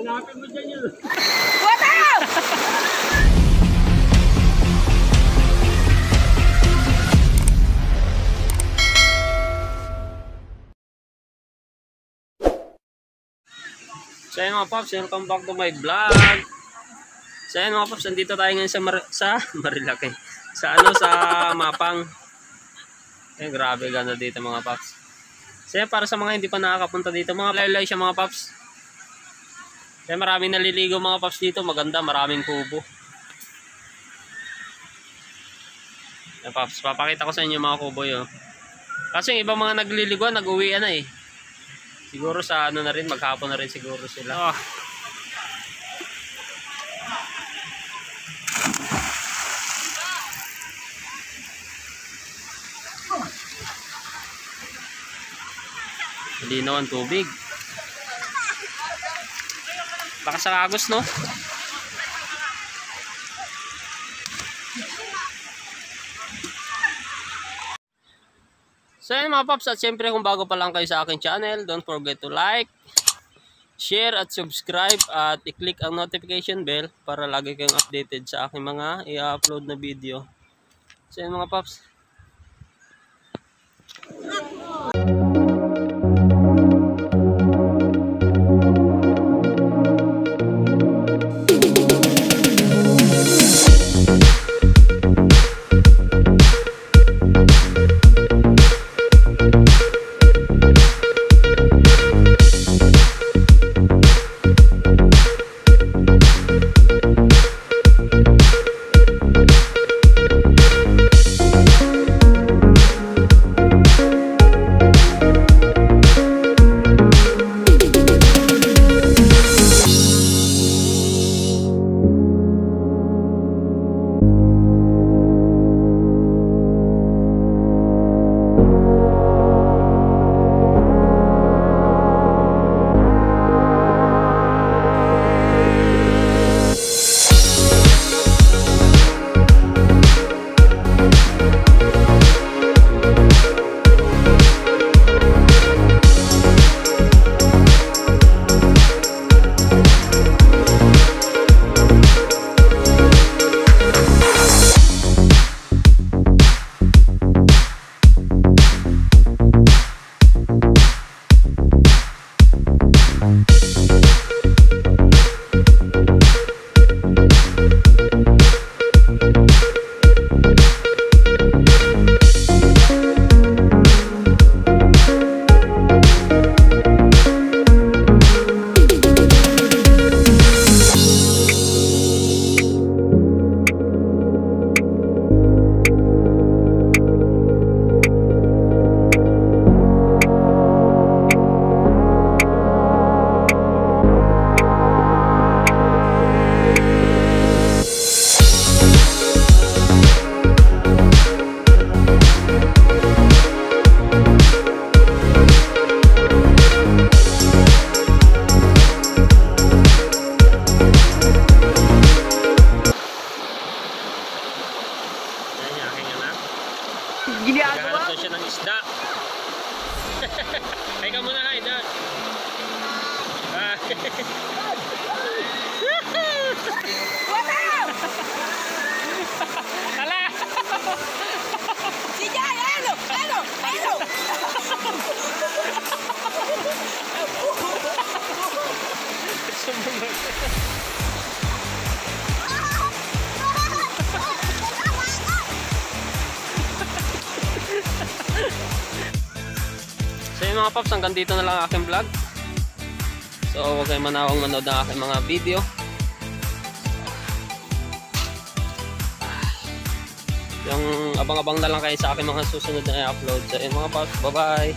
Hanapin mo dyan yun. So ayun mga Pops, welcome back to my vlog. So ayun mga Pops, nandito tayo ngayon sa Marilaki. Sa Mapang. Eh grabe ganda dito mga Pops. So para sa mga hindi pa nakakapunta dito, mga laylay siya mga Pops. Kaya maraming naliligo mga Pops dito, maganda, maraming kubo. Ayan Pops, papakita ko sa inyo mga kubo yun. Kasi yung ibang mga nagliliguan, nag-uwian na eh. Siguro sa ano na rin, maghapon na rin siguro sila. Oh. Linaw ang tubig. Baka sa Agos, no? So yun mga Pops, at syempre kung bago pa lang kayo sa aking channel, don't forget to like, share at subscribe at i-click ang notification bell para lagi kayong updated sa aking mga i-upload na video. So yun mga Pops. Ginagawa? Naghahanap siya ng isda. Ay ka muna, hay, dad. Hala! Si Jay, ano? Sumunod. So yun mga Pops, hanggang dito na lang aking vlog. So huwag kayong manawang manood ng aking mga video. Yung abang-abang na lang kayo sa aking mga susunod na i-upload. So yun mga Pops, bye bye!